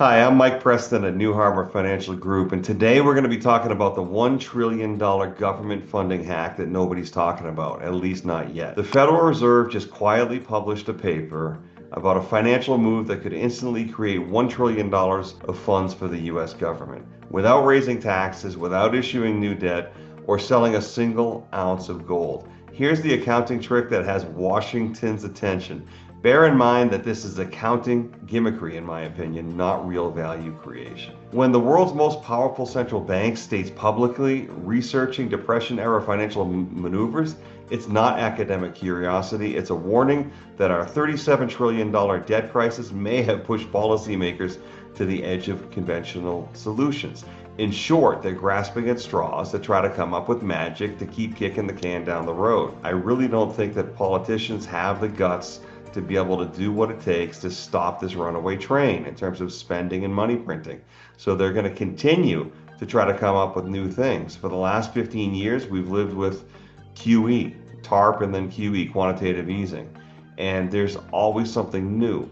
Hi, I'm Mike Preston at New Harbor Financial Group, and today we're going to be talking about the $1 trillion government funding hack that nobody's talking about, at least not yet. The Federal Reserve just quietly published a paper about a financial move that could instantly create $1 trillion of funds for the US government without raising taxes, without issuing new debt, or selling a single ounce of gold. Here's the accounting trick that has Washington's attention. Bear in mind that this is accounting gimmickry, in my opinion, not real value creation. When the world's most powerful central bank states publicly researching Depression-era financial maneuvers, it's not academic curiosity. It's a warning that our $37 trillion debt crisis may have pushed policymakers to the edge of conventional solutions. In short, they're grasping at straws to try to come up with magic to keep kicking the can down the road. I really don't think that politicians have the guts to be able to do what it takes to stop this runaway train in terms of spending and money printing. So they're going to continue to try to come up with new things. For the last 15 years, we've lived with QE, TARP, and then QE, quantitative easing. And there's always something new,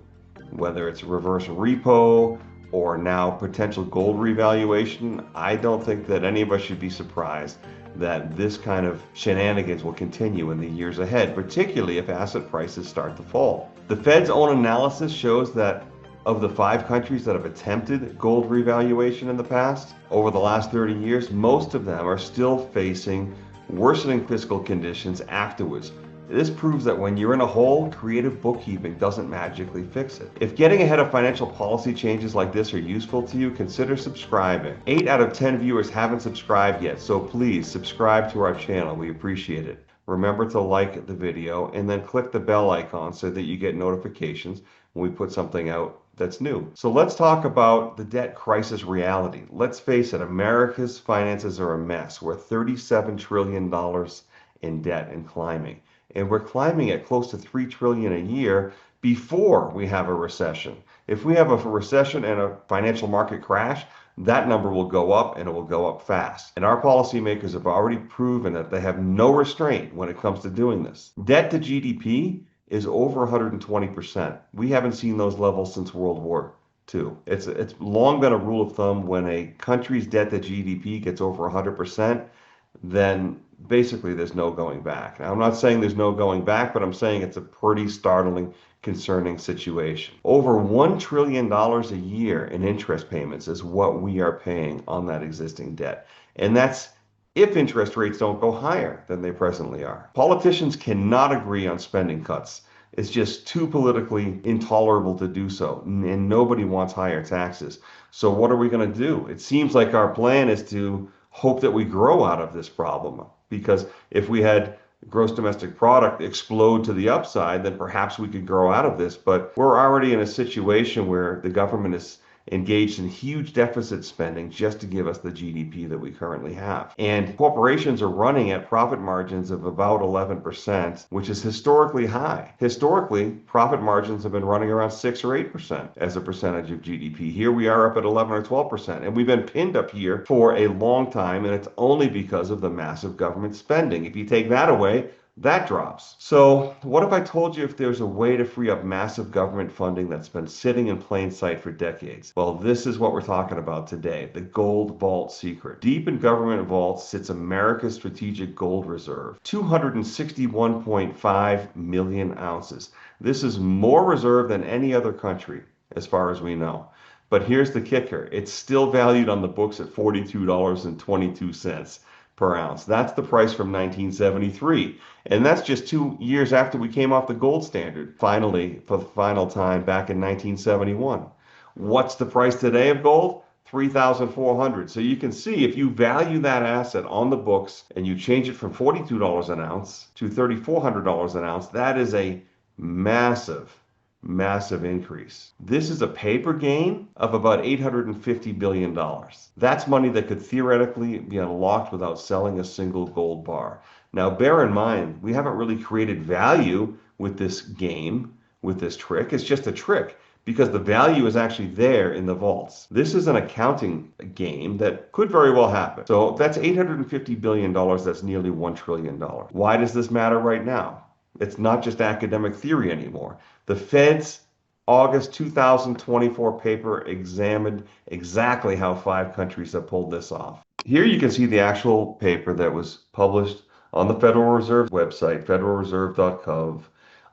whether it's reverse repo or now potential gold revaluation. I don't think that any of us should be surprised that this kind of shenanigans will continue in the years ahead, particularly if asset prices start to fall. The Fed's own analysis shows that of the 5 countries that have attempted gold revaluation in the past, over the last 30 years, most of them are still facing worsening fiscal conditions afterwards. This proves that when you're in a hole, creative bookkeeping doesn't magically fix it. If getting ahead of financial policy changes like this are useful to you, consider subscribing. 8 out of 10 viewers haven't subscribed yet, so please subscribe to our channel. We appreciate it. Remember to like the video and then click the bell icon so that you get notifications when we put something out that's new. So let's talk about the debt crisis reality. Let's face it, America's finances are a mess. We're $37 trillion in debt and climbing. And we're climbing at close to $3 trillion a year before we have a recession. If we have a recession and a financial market crash, that number will go up and it will go up fast. And our policymakers have already proven that they have no restraint when it comes to doing this. Debt to GDP is over 120%. We haven't seen those levels since World War II. It's long been a rule of thumb when a country's debt to GDP gets over 100%, then basically there's no going back. Now, I'm not saying there's no going back, but I'm saying it's a pretty startling, concerning situation. Over $1 trillion a year in interest payments is what we are paying on that existing debt. And that's if interest rates don't go higher than they presently are. Politicians cannot agree on spending cuts. It's just too politically intolerable to do so, and nobody wants higher taxes. So what are we going to do? It seems like our plan is to hope that we grow out of this problem, because if we had gross domestic product explode to the upside, then perhaps we could grow out of this. But we're already in a situation where the government is engaged in huge deficit spending just to give us the GDP that we currently have. And corporations are running at profit margins of about 11%, which is historically high. Historically, profit margins have been running around 6 or 8% as a percentage of GDP. Here we are up at 11 or 12%, and we've been pinned up here for a long time, and it's only because of the massive government spending. If you take that away, that drops. So what if I told you if there's a way to free up massive government funding that's been sitting in plain sight for decades? Well, this is what we're talking about today, the gold vault secret. Deep in government vaults sits America's strategic gold reserve, 261.5 million ounces. This is more reserve than any other country, as far as we know. But here's the kicker. It's still valued on the books at $42.22 per ounce. That's the price from 1973. And that's just 2 years after we came off the gold standard, finally, for the final time back in 1971. What's the price today of gold? 3,400. So you can see if you value that asset on the books and you change it from $42 an ounce to $3,400 an ounce, that is a massive increase. This is a paper gain of about $850 billion. That's money that could theoretically be unlocked without selling a single gold bar. Now, bear in mind, we haven't really created value with this game, with this trick. It's just a trick because the value is actually there in the vaults. This is an accounting game that could very well happen. So that's $850 billion. That's nearly $1 trillion. Why does this matter right now? It's not just academic theory anymore. The Fed's August 2024 paper examined exactly how 5 countries have pulled this off. Here you can see the actual paper that was published on the Federal Reserve website, federalreserve.gov,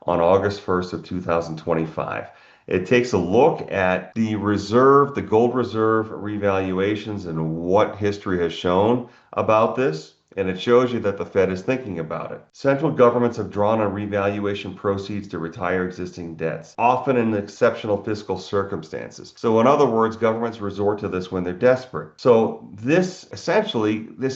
on August 1st of 2025. It takes a look at the reserve, the gold reserve revaluations and what history has shown about this. And it shows you that the Fed is thinking about it. Central governments have drawn on revaluation proceeds to retire existing debts, often in exceptional fiscal circumstances. So, in other words, governments resort to this when they're desperate. So, this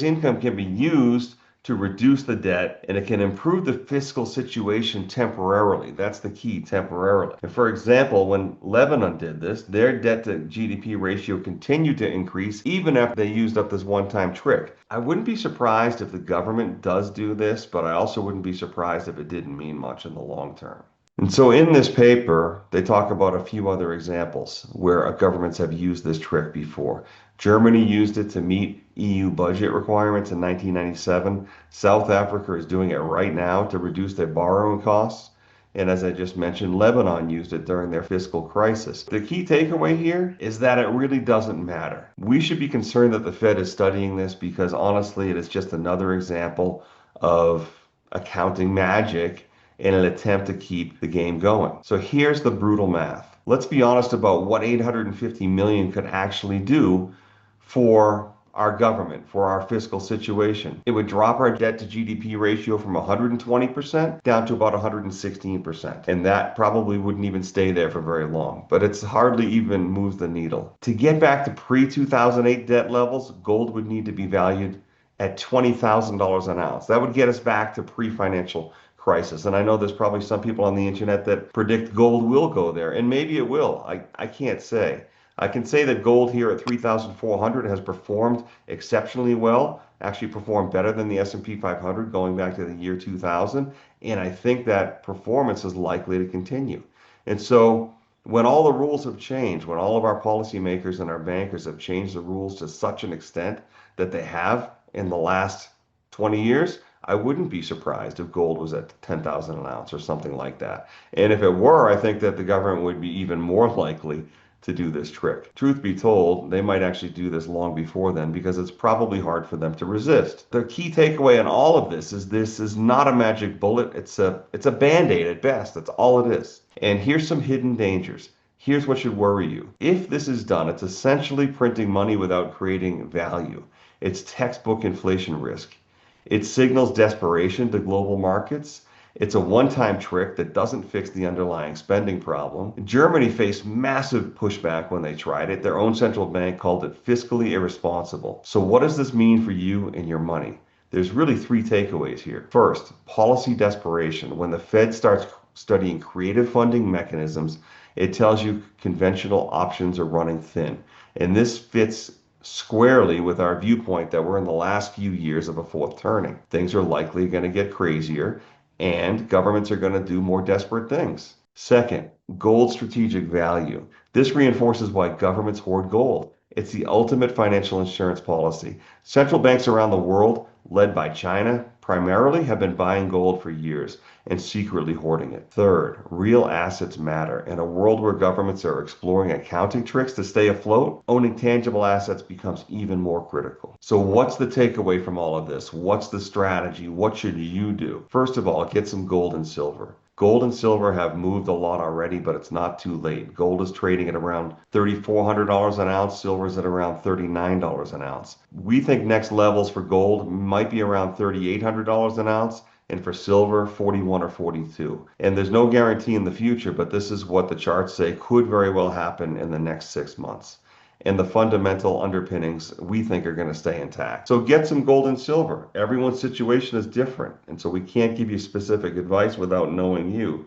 income can be used to reduce the debt and it can improve the fiscal situation temporarily. That's the key, temporarily. And for example, when Lebanon did this, their debt to GDP ratio continued to increase even after they used up this one-time trick. I wouldn't be surprised if the government does do this, but I also wouldn't be surprised if it didn't mean much in the long term. And so in this paper, they talk about a few other examples where governments have used this trick before. Germany used it to meet EU budget requirements in 1997. South Africa is doing it right now to reduce their borrowing costs. And as I just mentioned, Lebanon used it during their fiscal crisis. The key takeaway here is that it really doesn't matter. We should be concerned that the Fed is studying this because honestly, it is just another example of accounting magic in an attempt to keep the game going. So here's the brutal math. Let's be honest about what 850 million could actually do for our government, for our fiscal situation. It would drop our debt to GDP ratio from 120% down to about 116%. And that probably wouldn't even stay there for very long, but it's hardly even moves the needle. To get back to pre-2008 debt levels, gold would need to be valued at $20,000 an ounce. That would get us back to pre-financial crisis. And I know there's probably some people on the internet that predict gold will go there, and maybe it will. I can't say. I can say that gold here at 3,400 has performed exceptionally well, actually performed better than the S&P 500 going back to the year 2000, and I think that performance is likely to continue. And so when all the rules have changed, when all of our policymakers and our bankers have changed the rules to such an extent that they have in the last 20 years, I wouldn't be surprised if gold was at 10,000 an ounce or something like that. And if it were, I think that the government would be even more likely to do this trick. Truth be told, they might actually do this long before then because it's probably hard for them to resist. The key takeaway in all of this is not a magic bullet. It's a band-aid at best. That's all it is. And here's some hidden dangers. Here's what should worry you. If this is done, it's essentially printing money without creating value. It's textbook inflation risk. It signals desperation to global markets. It's a one-time trick that doesn't fix the underlying spending problem. Germany faced massive pushback when they tried it. Their own central bank called it fiscally irresponsible. So what does this mean for you and your money? There's really three takeaways here. First, policy desperation. When the Fed starts studying creative funding mechanisms, it tells you conventional options are running thin. And this fits squarely with our viewpoint that we're in the last few years of a fourth turning. Things are likely going to get crazier and governments are going to do more desperate things. Second, gold strategic value. This reinforces why governments hoard gold. It's the ultimate financial insurance policy. Central banks around the world, led by China, primarily have been buying gold for years and secretly hoarding it. Third, real assets matter. In a world where governments are exploring accounting tricks to stay afloat, owning tangible assets becomes even more critical. So what's the takeaway from all of this? What's the strategy? What should you do? First of all, get some gold and silver. Gold and silver have moved a lot already, but it's not too late. Gold is trading at around $3,400 an ounce. Silver is at around $39 an ounce. We think next levels for gold might be around $3,800 an ounce, and for silver, 41 or 42. And there's no guarantee in the future, but this is what the charts say could very well happen in the next 6 months. And the fundamental underpinnings we think are going to stay intact. So get some gold and silver. Everyone's situation is different, and so we can't give you specific advice without knowing you.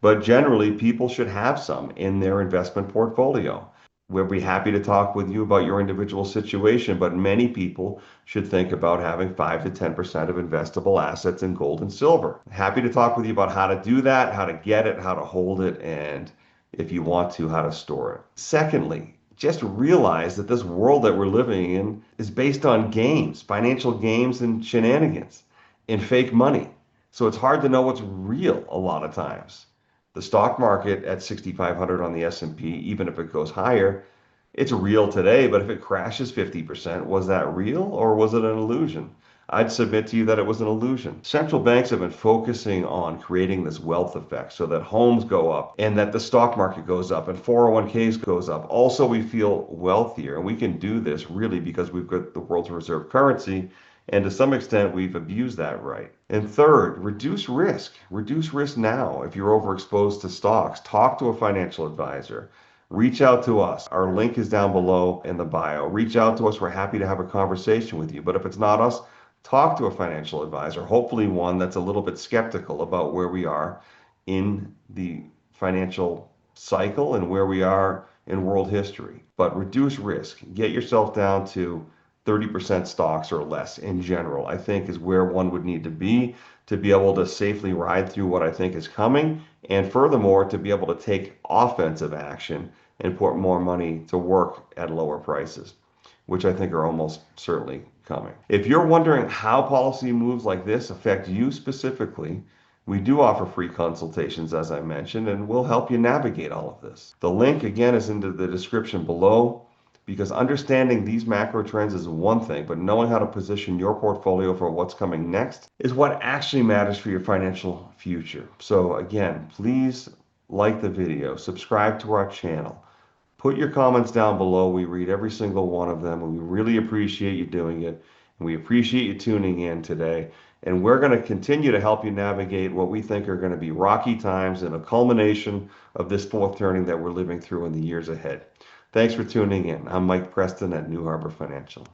But generally, people should have some in their investment portfolio. We'll be happy to talk with you about your individual situation, but many people should think about having 5 to 10% of investable assets in gold and silver. Happy to talk with you about how to do that, how to get it, how to hold it, and if you want to, how to store it. Secondly, just realize that this world that we're living in is based on games, financial games and shenanigans and fake money. So it's hard to know what's real a lot of times. The stock market at 6,500 on the S&P, even if it goes higher, it's real today, but if it crashes 50%, was that real or was it an illusion? I'd submit to you that it was an illusion. Central banks have been focusing on creating this wealth effect so that homes go up and that the stock market goes up and 401ks goes up. Also, we feel wealthier, and we can do this really because we've got the world's reserve currency, and to some extent, we've abused that right. And third, reduce risk. Reduce risk now. If you're overexposed to stocks, talk to a financial advisor. Reach out to us. Our link is down below in the bio. Reach out to us. We're happy to have a conversation with you. But if it's not us, talk to a financial advisor, hopefully one that's a little bit skeptical about where we are in the financial cycle and where we are in world history. But reduce risk. Get yourself down to 30% stocks or less in general, I think is where one would need to be able to safely ride through what I think is coming. And furthermore, to be able to take offensive action and put more money to work at lower prices, which I think are almost certainly coming. If you're wondering how policy moves like this affect you specifically, we do offer free consultations, as I mentioned, and we'll help you navigate all of this. The link, again, is in the description below, because understanding these macro trends is one thing, but knowing how to position your portfolio for what's coming next is what actually matters for your financial future. So again, please like the video, subscribe to our channel. Put your comments down below. We read every single one of them, and we really appreciate you doing it. And we appreciate you tuning in today. And we're going to continue to help you navigate what we think are going to be rocky times and a culmination of this fourth turning that we're living through in the years ahead. Thanks for tuning in. I'm Mike Preston at New Harbor Financial.